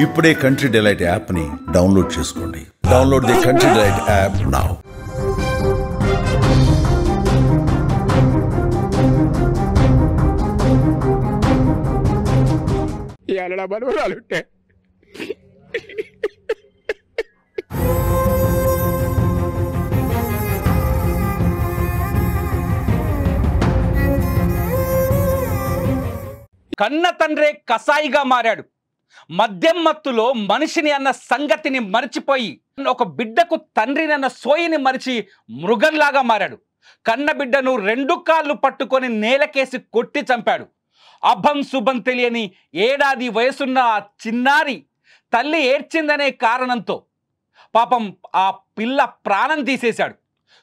ఇప్పుడే country delight యాప్ని download చేసుకోండి. Download the country delight app now. ఇవాళ మనవరాలుంటే కన్న తండ్రే కసాయిగా మారాడు. మద్యం మత్తులో మనిషిని అన్న సంగతిని మరిచిపోయి ఒక బిడ్డకు తండ్రిని అన్న సోయిని మరిచి మృగంలాగా మారాడు. కన్న బిడ్డను 2 కాళ్ళు పట్టుకొని నేలకేసి కొట్టి చంపాడు. అభం శుభం తెలియని ఏడాది వయసున్న ఆ చిన్నారి తల్లి ఏడ్చిందనే కారణంతో పాపం ఆ పిల్ల ప్రాణం తీసేశాడు.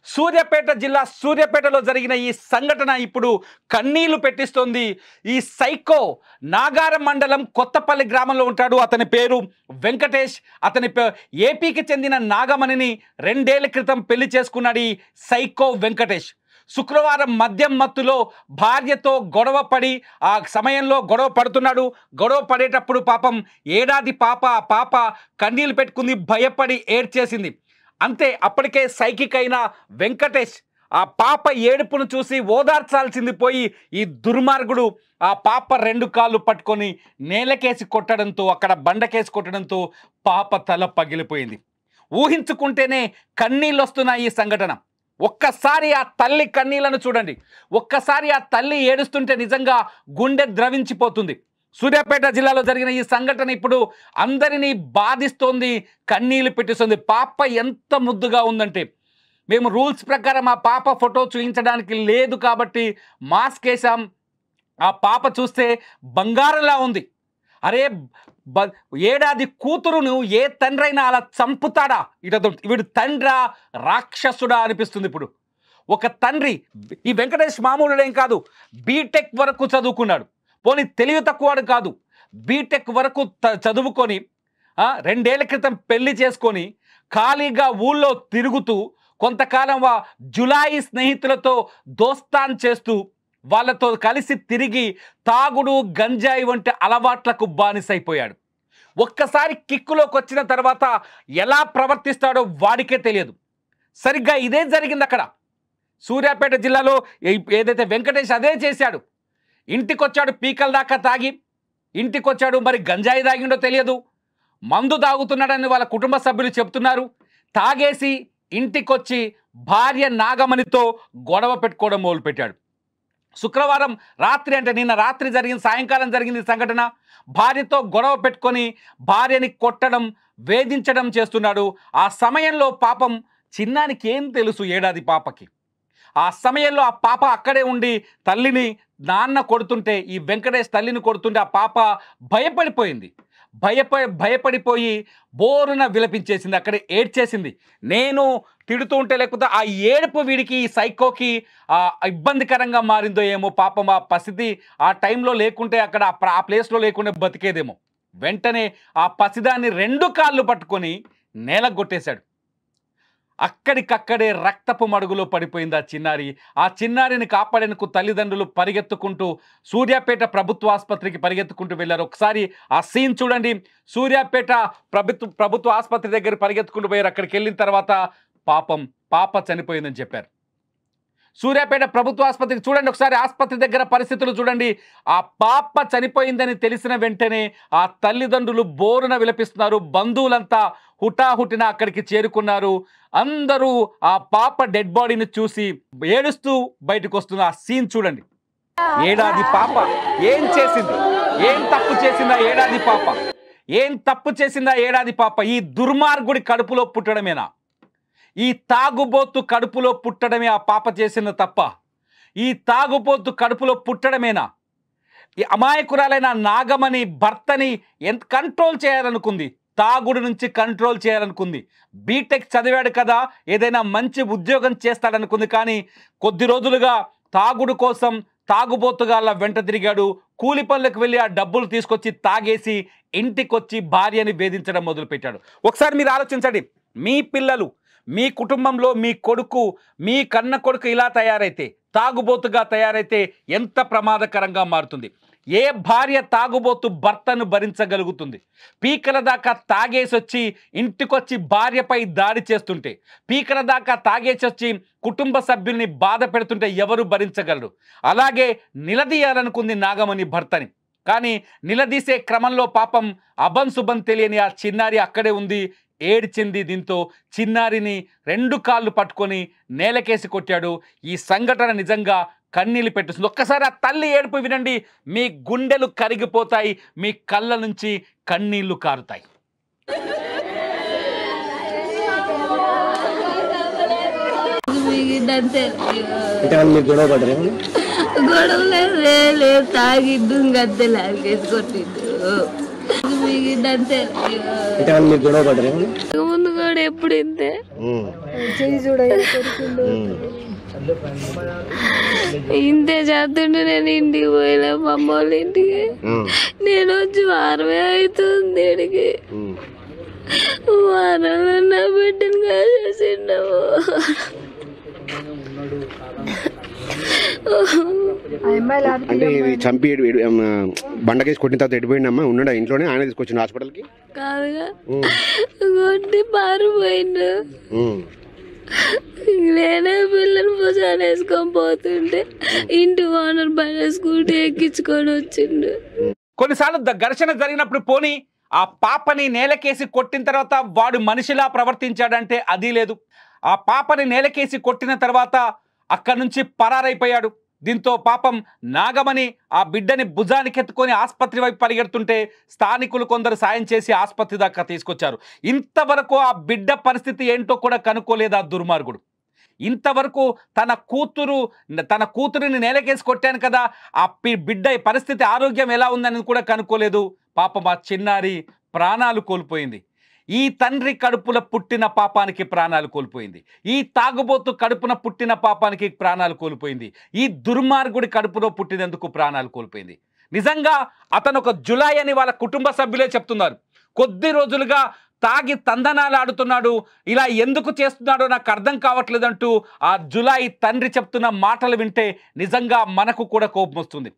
సూర్యాపేట జిల్లా సూర్యాపేటలో జరిగిన ఈ సంఘటన ఇప్పుడు కన్నీళ్లు పెట్టిస్తోంది. ఈ సైకో నాగారం మండలం కొత్తపల్లి గ్రామంలో ఉంటాడు. అతని పేరు వెంకటేష్. అతని ఏపీకి చెందిన నాగమణిని 2 ఏళ్ల క్రితం పెళ్లి చేసుకున్నాడు ఈ సైకో వెంకటేష్. శుక్రవారం మద్యం మత్తులో భార్యతో గొడవ పడి ఆ సమయంలో గొడవ పడుతున్నాడు. గొడవ పడేటప్పుడు పాపం ఏడాది పాప కన్నీళ్లు పెట్టుకుంది, భయపడి ఏడ్చేసింది. అంతే, అప్పటికే సైకిక్ అయిన వెంకటేష్ ఆ పాప ఏడుపును చూసి ఓదార్చాల్సింది పోయి ఈ దుర్మార్గుడు ఆ పాప 2 కాళ్ళు పట్టుకొని నేలకేసి కొట్టడంతో, అక్కడ బండకేసి కొట్టడంతో పాప తల పగిలిపోయింది. ఊహించుకుంటేనే కన్నీళ్ళు వస్తున్న ఈ సంఘటన. ఒక్కసారి ఆ తల్లి కన్నీళ్లను చూడండి. ఒక్కసారి ఆ తల్లి ఏడుస్తుంటే నిజంగా గుండె ద్రవించిపోతుంది. సూర్యాపేట జిల్లాలో జరిగిన ఈ సంఘటన ఇప్పుడు అందరినీ బాధిస్తోంది, కన్నీళ్లు పెట్టిస్తుంది. పాప ఎంత ముద్దుగా ఉందంటే, మేము రూల్స్ ప్రకారం ఆ పాప ఫోటో చూపించడానికి లేదు కాబట్టి మాస్క్ వేసాం. ఆ పాప చూస్తే బంగారంలా ఉంది. అరే, ఏడాది కూతురును ఏ తండ్రి అయినా అలా చంపుతాడా? వీడు తండ్రా రాక్షసుడా అనిపిస్తుంది. ఇప్పుడు ఒక తండ్రి, ఈ వెంకటేష్ మామూలుడేం కాదు, బీటెక్ వరకు చదువుకున్నాడు. పోనీ తెలివి తక్కువడు కాదు, బీటెక్ వరకు చదువుకొని 2 ఏళ్ల క్రితం పెళ్లి చేసుకొని ఖాళీగా ఊళ్ళో తిరుగుతూ కొంతకాలం జులాయి స్నేహితులతో దోస్తాన్ చేస్తూ వాళ్ళతో కలిసి తిరిగి తాగుడు, గంజాయి వంటి అలవాట్లకు బానిసైపోయాడు. ఒక్కసారి కిక్కులోకి వచ్చిన తర్వాత ఎలా ప్రవర్తిస్తాడో వాడికే తెలియదు. సరిగ్గా ఇదే జరిగింది అక్కడ సూర్యాపేట జిల్లాలో. ఏదైతే వెంకటేష్ అదే చేశాడు. ఇంటికొచ్చాడు, పీకల దాకా తాగి ఇంటికొచ్చాడు. మరి గంజాయి తాగిండో తెలియదు, మందు తాగుతున్నాడని వాళ్ళ కుటుంబ సభ్యులు చెప్తున్నారు. తాగేసి ఇంటికొచ్చి భార్య నాగమణితో గొడవ పెట్టుకోవడం మొదలుపెట్టాడు. శుక్రవారం రాత్రి, అంటే నిన్న రాత్రి జరిగింది, సాయంకాలం జరిగింది సంఘటన. భార్యతో గొడవ పెట్టుకొని భార్యని కొట్టడం, వేధించడం చేస్తున్నాడు. ఆ సమయంలో పాపం చిన్నానికి ఏం తెలుసు, ఏడాది పాపకి. ఆ సమయంలో ఆ పాప అక్కడే ఉండి తల్లిని నాన్న కొడుతుంటే, ఈ వెంకటేష్ తల్లిని కొడుతుంటే ఆ పాప భయపడిపోయింది. భయపడిపోయి బోరున విలపించేసింది, అక్కడ ఏడ్చేసింది. నేను తిడుతూ ఉంటే, లేకపోతే ఆ ఏడుపు వీడికి, ఈ సైకోకి ఇబ్బందికరంగా మారిందో ఏమో. పాపం ఆ పసిది ఆ టైంలో లేకుంటే, అక్కడ ఆ ప్లేస్లో లేకుంటే బతికేదేమో. వెంటనే ఆ పసిదాన్ని 2 కాళ్ళు పట్టుకొని నేలకు కొట్టేశాడు. అక్కడికక్కడే రక్తపు మడుగులో పడిపోయింది ఆ చిన్నారి. ఆ చిన్నారిని కాపాడేందుకు తల్లిదండ్రులు పరిగెత్తుకుంటూ సూర్యాపేట ప్రభుత్వ ఆసుపత్రికి పరిగెత్తుకుంటూ వెళ్ళారు. ఒకసారి ఆ సీన్ చూడండి. సూర్యాపేట ప్రభుత్వ ఆసుపత్రి దగ్గర పరిగెత్తుకుంటూ పోయారు. అక్కడికి వెళ్ళిన తర్వాత పాప చనిపోయిందని చెప్పారు. సూర్యాపేట ప్రభుత్వ ఆసుపత్రికి చూడండి ఒకసారి, ఆసుపత్రి దగ్గర పరిస్థితులు చూడండి. ఆ పాప చనిపోయిందని తెలిసిన వెంటనే ఆ తల్లిదండ్రులు బోరున విలపిస్తున్నారు. బంధువులంతా హుటాహుటిన అక్కడికి చేరుకున్నారు. అందరూ ఆ పాప డెడ్ బాడీని చూసి ఏడుస్తూ బయటకు వస్తున్న ఆ సీన్ చూడండి. ఏడాది పాప ఏం చేసింది? ఏం తప్పు చేసిందా ఏడాది పాప? ఏం తప్పు చేసిందా ఏడాది పాప? ఈ దుర్మార్గుడి కడుపులో పుట్టడమేనా? ఈ తాగుబోతు కడుపులో పుట్టడమే ఆ పాప చేసిన తప్ప? ఈ తాగుబోతు కడుపులో పుట్టడమేనా? ఈ అమాయకురాలైన నాగమణి భర్తని ఎంత కంట్రోల్ చేయాలనుకుంది, తాగుడు నుంచి కంట్రోల్ చేయాలనుకుంది. బీటెక్ చదివాడు కదా, ఏదైనా మంచి ఉద్యోగం చేస్తాడనుకుంది. కానీ కొద్ది రోజులుగా తాగుడు కోసం తాగుబోతుగాళ్ళ వెంట తిరిగాడు. కూలి పనులకు వెళ్ళి ఆ డబ్బులు తీసుకొచ్చి తాగేసి ఇంటికొచ్చి భార్యని వేధించడం మొదలుపెట్టాడు. ఒకసారి మీరు ఆలోచించండి, మీ పిల్లలు, మీ కుటుంబంలో మీ కొడుకు, మీ కన్న కొడుకు ఇలా తయారైతే, తాగుబోతుగా తయారైతే ఎంత ప్రమాదకరంగా మారుతుంది. ఏ భార్య తాగుబోతు భర్తను భరించగలుగుతుంది? పీకల దాకా తాగేసొచ్చి ఇంటికొచ్చి భార్యపై దాడి చేస్తుంటే, పీకల దాకా తాగేసొచ్చి కుటుంబ సభ్యుల్ని బాధ పెడుతుంటే ఎవరు భరించగలరు? అలాగే నిలదీయాలనుకుంది నాగమణి భర్తని. కానీ నిలదీసే క్రమంలో పాపం అభంశుభం తెలియని ఆ చిన్నారి అక్కడే ఉంది, ఏడ్చింది. దీంతో చిన్నారిని 2 కాళ్ళు పట్టుకొని నేలకేసి కొట్టాడు. ఈ సంఘటన నిజంగా కన్నీళ్ళు పెట్టిస్తుంది. ఒక్కసారి ఆ తల్లి ఏడుపు వినండి, మీ గుండెలు కరిగిపోతాయి, మీ కళ్ళ నుంచి కన్నీళ్లు కారుతాయి. గొడవలే తాగిద్దు గద్దె లాగేసి కొట్టిద్దు. ముందు కూడా ఎప్పుడు ఇంతే ఇంతే చేస్తుండే. నేను ఇంటికి పోయినా మా అమ్మ వాళ్ళ ఇంటికి. నేను వచ్చి వారమే అవుతుంది. ఇడికి వారంలో నా బిడ్డను కాసేసిండవు. అంటే ఇది చంపి బండకేసి కొట్టిన తర్వాత ఎడిపోయిందమ్మా? ఉన్నాడా ఇంట్లోనే? ఆయన తీసుకొచ్చిన హాస్పిటల్కి? కాదుగా, కొట్టి పారిపోయిండు. నేనే పిల్లలు భుజాలు వేసుకొని పోతుంటే ఇంటి ఓనర్ బండి స్కూటీ ఎక్కించుకొని వచ్చిండు. కొన్నిసార్లు ఘర్షణ జరిగినప్పుడు పోనీ ఆ పాపని నేలకేసి కొట్టిన తర్వాత వాడు మనిషిలా ప్రవర్తించాడంటే అది లేదు. ఆ పాపని నేలకేసి కొట్టిన తర్వాత అక్కడి నుంచి పరారైపోయాడు. దీంతో పాపం నాగమణి ఆ బిడ్డని భుజానికెత్తుకొని ఆసుపత్రి వైపు పరిగెడుతుంటే స్థానికులు కొందరు సాయం చేసి ఆసుపత్రి దాకా తీసుకొచ్చారు. ఇంతవరకు ఆ బిడ్డ పరిస్థితి ఏంటో కూడా కనుక్కోలేదు ఆ దుర్మార్గుడు. ఇంతవరకు తన కూతురిని నేలకేసి కొట్టాను కదా, ఆ బిడ్డ పరిస్థితి ఆరోగ్యం ఎలా ఉందని కూడా కనుక్కోలేదు. పాపం ఆ చిన్నారి ప్రాణాలు కోల్పోయింది. ఈ తండ్రి కడుపున పుట్టిన పాపానికి ప్రాణాలు కోల్పోయింది. ఈ తాగుబోతు కడుపున పుట్టిన పాపానికి ప్రాణాలు కోల్పోయింది. ఈ దుర్మార్గుడి కడుపులో పుట్టినందుకు ప్రాణాలు కోల్పోయింది. నిజంగా అతను ఒక జులాయి అని వాళ్ళ కుటుంబ సభ్యులే చెప్తున్నారు. కొద్ది రోజులుగా తాగి తందనాలు ఆడుతున్నాడు, ఇలా ఎందుకు చేస్తున్నాడో నాకు అర్థం కావట్లేదంటూ ఆ జులాయి తండ్రి చెప్తున్న మాటలు వింటే నిజంగా మనకు కూడా కోపం వస్తుంది.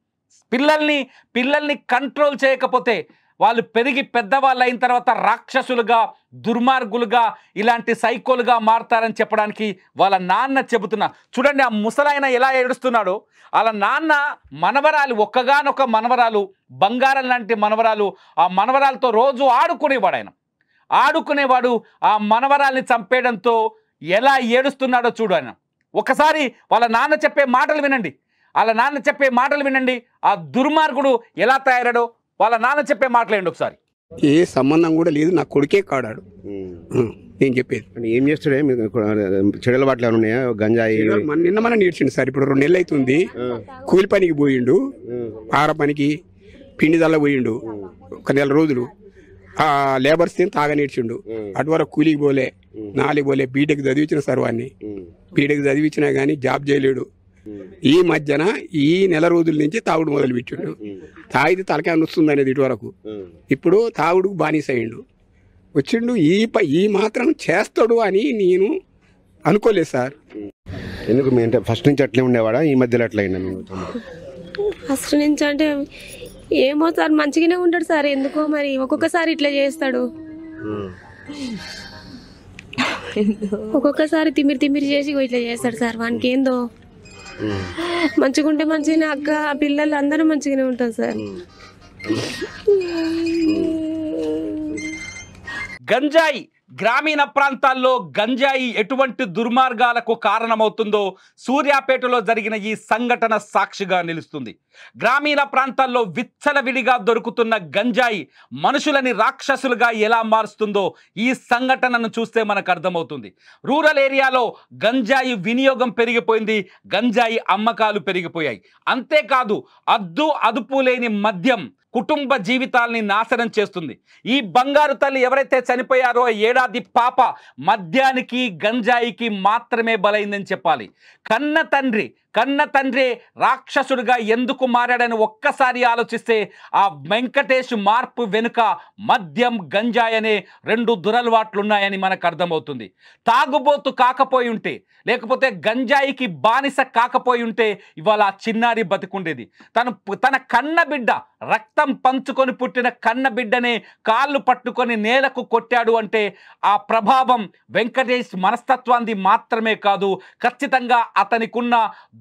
పిల్లల్ని కంట్రోల్ చేయకపోతే వాళ్ళు పెరిగి పెద్దవాళ్ళు అయిన తర్వాత రాక్షసులుగా, దుర్మార్గులుగా, ఇలాంటి సైకోలుగా మారతారని చెప్పడానికి వాళ్ళ నాన్న చెబుతున్నా. చూడండి ఆ ముసలాయన ఎలా ఏడుస్తున్నాడో. వాళ్ళ నాన్న మనవరాలు, ఒక్కగానొక్క మనవరాలు, బంగారం లాంటి మనవరాలు, ఆ మనవరాలతో రోజు ఆడుకునేవాడు. ఆ మనవరాల్ని చంపేయడంతో ఎలా ఏడుస్తున్నాడో చూడు ఆయన. ఒకసారి వాళ్ళ నాన్న చెప్పే మాటలు వినండి. ఆ దుర్మార్గుడు ఎలా తయారాడో వాళ్ళ నాన్న చెప్పే మాటలేండి ఒకసారి. ఏ సంబంధం కూడా లేదు, నా కొడుకే కాడాడు. నేను చెప్పేది ఏం చేస్తాడే? చెడుల బాటలు ఏమైనా ఉన్నాయా? గంజాయి నిన్న నేర్చిండు సార్. ఇప్పుడు 2 నెలలు అవుతుంది. కూలి పనికి పోయిండు, ఆర పనికి పిండి దల్ల పోయిండు. 1 నెల రోజులు ఆ లేబర్స్ తాగా నేర్చిండు. అటువరకు కూలికి పోలే, 4 పోలే. బీటెక్ చదివించిన సార్ వాడిని. బీటెక్ చదివించినా కానీ జాబ్ చేయలేడు. ఈ మధ్యన ఈ నెల రోజుల నుంచి తాగుడు మొదలు పెట్టిండు. తాగితే తలకాయ నొస్తుంది అనేది ఇటువరకు. ఇప్పుడు తాగుడుకు బానిస అయ్యిండు. వచ్చిండు. ఈ మాత్రం చేస్తాడు అని నేను అనుకోలేదు సార్. ఎందుకు అంటే ఫస్ట్ నుంచి అట్లే ఉండేవాడా? ఈ మధ్యలో అట్లా అయినా? ఫస్ట్ నుంచి అంటే ఏమో సార్, మంచిగానే ఉంటాడు సార్. ఎందుకో మరి ఒక్కొక్కసారి ఇట్లా చేస్తాడు. ఒక్కొక్కసారి తిమ్మిరి చేసి ఇట్లా చేస్తాడు సార్. వానికి ఏందో మంచిగా ఉంటే మంచిగానే, అక్క పిల్లలు అందరూ మంచిగానే ఉంటారు సార్. గంజాయి గ్రామీణ ప్రాంతాల్లో గంజాయి ఎటువంటి దుర్మార్గాలకు కారణమవుతుందో సూర్యాపేటలో జరిగిన ఈ సంఘటన సాక్షిగా నిలుస్తుంది. గ్రామీణ ప్రాంతాల్లో విచ్చలవిడిగా దొరుకుతున్న గంజాయి మనుషులని రాక్షసులుగా ఎలా మారుస్తుందో ఈ సంఘటనను చూస్తే మనకు అర్థమవుతుంది. రూరల్ ఏరియాలో గంజాయి వినియోగం పెరిగిపోయింది, గంజాయి అమ్మకాలు పెరిగిపోయాయి. అంతేకాదు అదుపు లేని మద్యం కుటుంబ జీవితాల్ని నాశనం చేస్తుంది. ఈ బంగారు తల్లి ఎవరైతే చనిపోయారో 7 ఏడాది పాప మద్యానికి గంజాయికి మాత్రమే బలైందని చెప్పాలి. కన్న తండ్రి కన్న తండ్రి రాక్షసుడిగా ఎందుకు మారాడని ఒక్కసారి ఆలోచిస్తే ఆ వెంకటేష్ మార్పు వెనుక మద్యం గంజాయి అనే 2 దురలవాట్లు ఉన్నాయని మనకు అర్థమవుతుంది. తాగుబోతు కాకపోయి ఉంటే, లేకపోతే గంజాయికి బానిస కాకపోయి ఉంటే ఇవాళ ఆ చిన్నారి బతికుండేది. తన కన్న బిడ్డ, రక్తం పంచుకొని పుట్టిన కన్న బిడ్డనే కాళ్ళు పట్టుకొని నేలకు కొట్టాడు అంటే ఆ ప్రభావం వెంకటేష్ మనస్తత్వాన్ని మాత్రమే కాదు, ఖచ్చితంగా అతనికున్న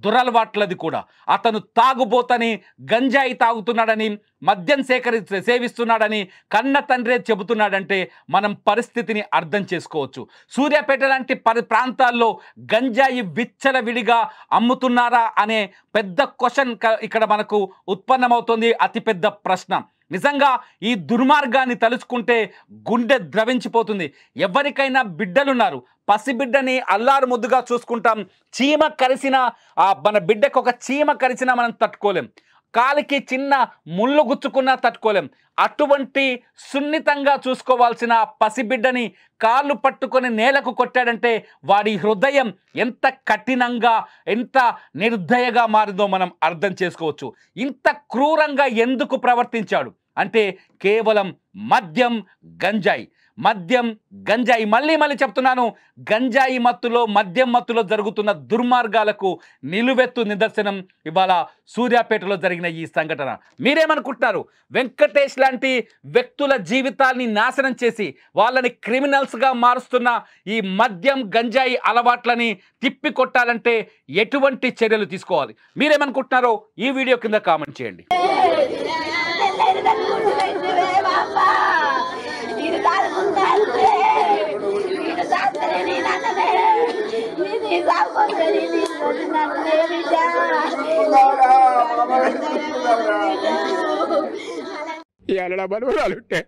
దురలవాట్లది కూడా. అతను తాగుబోతని, గంజాయి తాగుతున్నాడని, మద్యం సేవిస్తున్నాడని కన్న తండ్రే చెబుతున్నాడంటే మనం పరిస్థితిని అర్థం చేసుకోవచ్చు. సూర్యాపేట లాంటి ప్రాంతాల్లో గంజాయి విచ్చలవిడిగా అమ్ముతున్నారా అనే పెద్ద క్వశ్చన్ ఇక్కడ మనకు ఉత్పన్నమవుతుంది. అతిపెద్ద ప్రశ్న. నిజంగా ఈ దుర్మార్గాన్ని తలుచుకుంటే గుండె ద్రవించిపోతుంది. ఎవరికైనా బిడ్డలున్నారు, పసిబిడ్డని అల్లారు ముద్దుగా చూసుకుంటాం. చీమ కరిసిన మన బిడ్డకు ఒక చీమ కరిసినా మనం తట్టుకోలేం, కాలికి చిన్న ముళ్ళు గుచ్చుకున్నా తట్టుకోలేం. అటువంటి సున్నితంగా చూసుకోవాల్సిన పసిబిడ్డని కాళ్ళు పట్టుకొని నేలకు కొట్టాడంటే వాడి హృదయం ఎంత కఠినంగా, ఎంత నిర్దయగా మారిందో మనం అర్థం చేసుకోవచ్చు. ఇంత క్రూరంగా ఎందుకు ప్రవర్తించాడు అంటే కేవలం మద్యం గంజాయి. మళ్ళీ చెప్తున్నాను, గంజాయి మత్తులో, మద్యం మత్తులో జరుగుతున్న దుర్మార్గాలకు నిలువెత్తు నిదర్శనం ఇవాళ సూర్యాపేటలో జరిగిన ఈ సంఘటన. మీరేమనుకుంటున్నారు? వెంకటేష్ లాంటి వ్యక్తుల జీవితాల్ని నాశనం చేసి వాళ్ళని క్రిమినల్స్గా మారుస్తున్న ఈ మద్యం గంజాయి అలవాట్లని తిప్పి కొట్టాలంటే ఎటువంటి చర్యలు తీసుకోవాలి? మీరేమనుకుంటున్నారో ఈ వీడియో కింద కామెంట్ చేయండి. ఈ అలడా బలవరాలు ఉంటే